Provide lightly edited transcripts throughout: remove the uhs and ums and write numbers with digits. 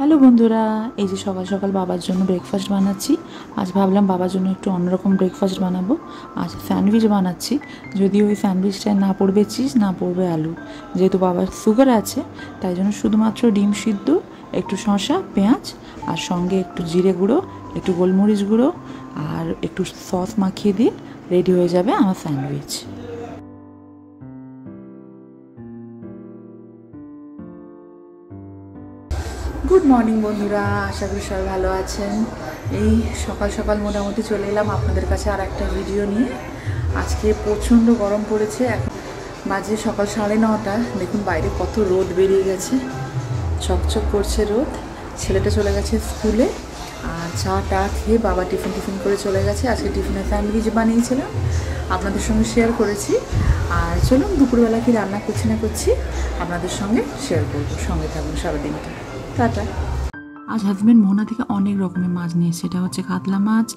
Hello বন্ধুরা, এই যে সকাল সকাল বাবার জন্য ব্রেকফাস্ট বানাচ্ছি। আজ ভাবলাম বাবার জন্য একটু অন্যরকম ব্রেকফাস্ট বানাবো। আজ স্যান্ডউইচ বানাচ্ছি, যদিও ওই স্যান্ডউইচটায় না পড়বে চিজ, না পড়বে আলু। যেহেতু বাবার সুগার আছে, তাই জন্য শুধুমাত্র ডিম সিদ্ধ, একটু শসা, পেঁয়াজ, আর সঙ্গে একটু জিরে গুঁড়ো, একটু গোলমরিচ গুঁড়ো আর একটু সস মাখিয়ে দিয়ে রেডি হয়ে যাবে আমার স্যান্ডউইচ। গুড মর্নিং বন্ধুরা, আশা করি সবাই ভালো আছেন। এই সকাল সকাল মোটামুটি চলে এলাম আপনাদের কাছে আর একটা ভিডিও নিয়ে। আজকে প্রচণ্ড গরম পড়েছে, এখন বাজে সকাল 9:30। দেখুন বাইরে কত রোদ বেরিয়ে গেছে, চকচক করছে রোদ। ছেলেটা চলে গেছে স্কুলে, আর চা খেয়ে বাবা টিফিন করে চলে গেছে। আজকে টিফিনে স্যান্ডউইচ বানিয়েছিলাম, আপনাদের সঙ্গে শেয়ার করেছি। আর চলুন দুপুরবেলা কি রান্না করছি না করছি আপনাদের সঙ্গে শেয়ার করবো। সঙ্গে থাকুন সারাদিনটা। টাটা। আজ হাজব্যান্ড মোহনা থেকে অনেক রকমের মাছ নিয়ে, সেটা হচ্ছে কাতলা মাছ,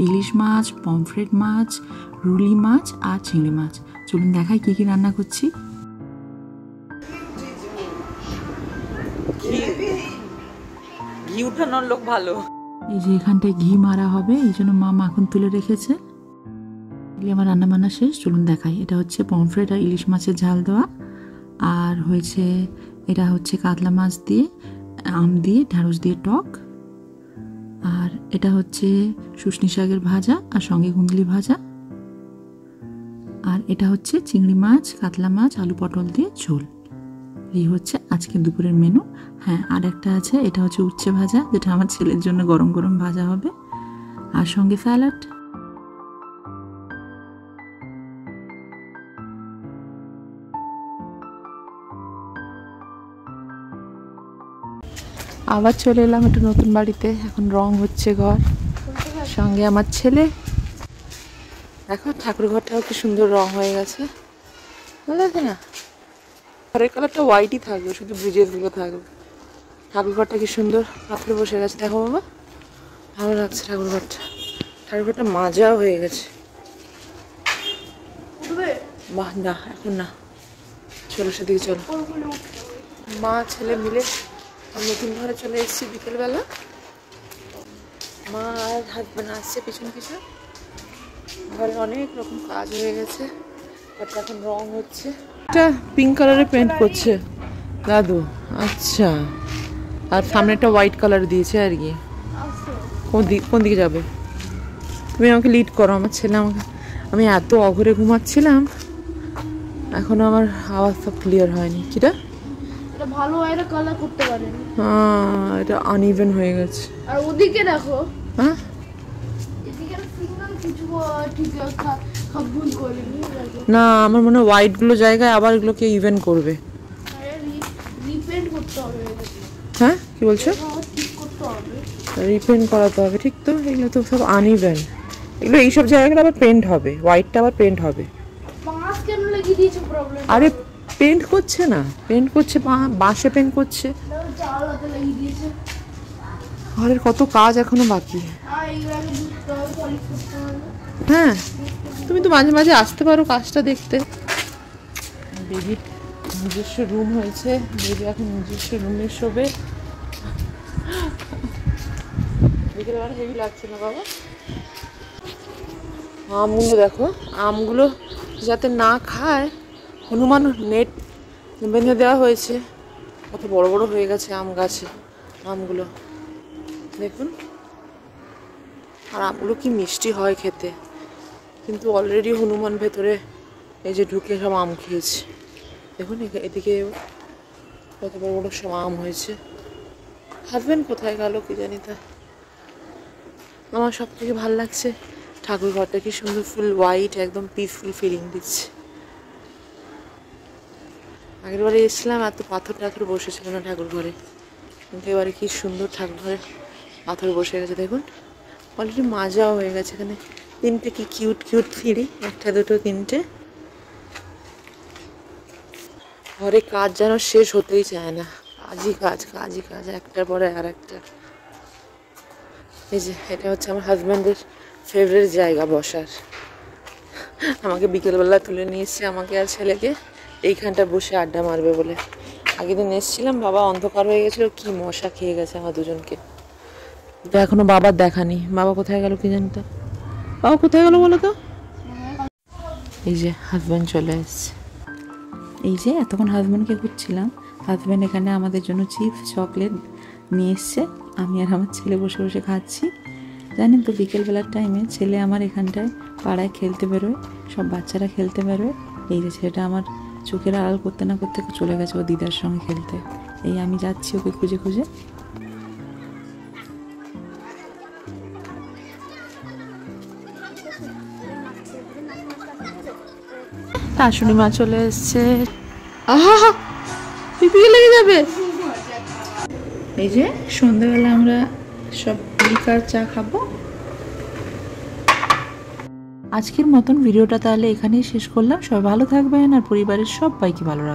ইলিশ মাছ, পমফ্রেট মাছ, রুলি মাছ আর চিংড়ি মাছ। চলুন দেখাই কী কী রান্না করছি। ঘি উঠানোর লোক ভালো। এই যে এখানটায় ঘি মারা হবে, এই জন্য মা মাখন তুলে রেখেছে। আমার রান্না বান্না শেষ, চলুন দেখাই। এটা হচ্ছে পমফ্রেট আর ইলিশ মাছের ঝাল দেওয়া, আর হয়েছে এটা হচ্ছে কাতলা মাছ দিয়ে আম দিয়ে ঢ্যাঁড়স দিয়ে টক, আর এটা হচ্ছে শুশনি শাকের ভাজা আর সঙ্গে কুন্দলি ভাজা, আর এটা হচ্ছে চিংড়ি মাছ, কাতলা মাছ, আলু পটল দিয়ে ঝোল। এই হচ্ছে আজকে দুপুরের মেনু। হ্যাঁ, আর একটা আছে, এটা হচ্ছে উচ্ছে ভাজা, যেটা আমার ছেলের জন্য গরম গরম ভাজা হবে, আর সঙ্গে স্যালাড। আবার চলে এলাম একটু নতুন বাড়িতে, এখন রং হচ্ছে ঘর, সঙ্গে আমার ছেলে। দেখো ঠাকুর ঘরটাও কি সুন্দর রং হয়ে গেছে, ভালো লাগে না? ঘরের কালারটা হোয়াইটই থাকবে, শুধু ব্রিজেসগুলো থাকবে। ঠাকুর ঘরটা কি সুন্দর পাথরে বসে গেছে, দেখো বাবা, ভালো লাগছে ঠাকুর ঘরটা। ঠাকুর ঘরটা মাজাও হয়ে গেছে। বাহ, না এখন না, চলো সেদিকে চলো। মা ছেলে মিলে নতুন ঘরে চলে এসেছি বিকেলবেলা। মা আর হাজব্যান্ড আসছে পিছন পিছন। ঘরে অনেক রকম কাজ হয়ে গেছে, এখন রং হচ্ছে। এটা পিঙ্ক কালারে পেন্ট করছে দাদু। আচ্ছা, আর সামনে একটা হোয়াইট কালার দিয়েছে আর কি। কোন দিকে যাবে? তুমি আমাকে লিড করো, আমার ছেলে আমাকে। আমি এত অঘরে ঘুমাচ্ছিলাম, এখনো আমার আওয়াজ সব ক্লিয়ার হয়নি। কিটা ভালো এটা কালার করতে পারেন। হ্যাঁ, এটা আনইভেন হয়ে গেছে। আর ওদিকে দেখো, হ্যাঁ এদিকে সিঙ্গেল কিছু ঠিক আছে, সব ভুল করেনি। না, আমার মনে হয় হোয়াইট গুলো জায়গায় আবার এগুলোকে ইভেন করবে। রিপেন্ট করতে হবে। হ্যাঁ, কি বলছো? ঠিক করতে হবে, রিপেন্ট করাতে হবে, ঠিক তো? এগুলো তো সব আনইভেন, এগুলো এইসব জায়গাগুলো আবার পেন্ট হবে, হোয়াইটটা আবার পেন্ট হবে। পাঁচ কেন লাগিয়ে দিয়েছে প্রবলেম? আরে পেন্ট করছে না, পেন্ট করছে বাঁশে পেন্ট করছে। চাল হাতে লাগিয়ে দিয়েছে। ঘরের কত কাজ এখনো বাকি। আর এইভাবে ধুতে হবে, পলিশ করতে হবে। হ্যাঁ, তুমি তো মাঝে মাঝে আসতে পারো কাজটা দেখতে। বেবির নিজস্ব রুম হয়েছে, বেবি এখন নিজস্ব রুমে শোবে। বিকেলবেলা হেভি লাগছে না বাবা? আমগুলো দেখো, আমগুলো যাতে না খায়, হনুমান নেট বেঁধে দেওয়া হয়েছে। কত বড় বড় হয়ে গেছে আম গাছে আমগুলো, দেখুন। আর আমগুলো কি মিষ্টি হয় খেতে, কিন্তু অলরেডি হনুমান ভেতরে এই যে ঢুকে সব আম খেয়েছে। দেখুন এদিকে কত বড় বড় সব আম হয়েছে। হাজব্যান্ড কোথায় গেল কি জানি। তা আমার সব থেকে ভালো লাগছে ঠাকুর ঘরটা, কি সুন্দর ফুল হোয়াইট, একদম পিসফুল ফিলিং দিচ্ছে। আগের বারে এসেছিলাম এত পাথর টাথর বসেছিল না ঠাকুর ঘরে, কিন্তু এবারে কি সুন্দর ঠাকুর ঘরে পাথর বসে গেছে। দেখুন অলরেডি মাজাও হয়ে গেছে। এখানে তিনটে কি কিউট কিউট সিঁড়ি, একটা দুটো তিনটে। ঘরে কাজ যেন শেষ হতেই চায় না, কাজই কাজ কাজই কাজ, একটার পরে আর একটা। এই যে এটা হচ্ছে আমার হাজব্যান্ডের ফেভারিট জায়গা বসার। আমাকে বিকেলবেলা তুলে নিয়ে এসছে, আমাকে আর ছেলেকে, এইখানটা বসে আড্ডা মারবে বলে। আগের দিন এসেছিলাম, বাবা অন্ধকার হয়ে গেছিল, কি মশা খেয়ে গেছে আমার দুজনকে। তো এখনো বাবার দেখা নেই, বাবা কোথায় গেল কি জানি। তো বাবা কোথায় গেল বলো তো? এই যে হাজব্যান্ড চলে এসছে। এই যে এতক্ষণ হাজব্যান্ডকে খুঁজছিলাম, হাজব্যান্ড এখানে আমাদের জন্য চিপস চকলেট নিয়ে এসছে। আমি আর আমার ছেলে বসে বসে খাচ্ছি। জানেন তো বিকেলবেলার টাইমে ছেলে আমার এখানটায় পাড়ায় খেলতে বেরোয়, সব বাচ্চারা খেলতে বেরোয়। এই যে ছেলেটা আমার চোখের আড়াল করতে না করতে চলে গেছে ও দিদার সঙ্গে খেলতে। এই আমি যাচ্ছি ওকে খুঁজে খুঁজে। শাশুড়ি মা চলে এসছে। আহা পিপিকে লেগে যাবে। এই যে সন্ধ্যাবেলা আমরা সব লিকার চা খাবো। আজকের মতন ভিডিওটা তাহলে এখানেই শেষ করলাম। সবাই ভালো থাকবেন আর পরিবারের সবাইকে ভালো রাখবেন।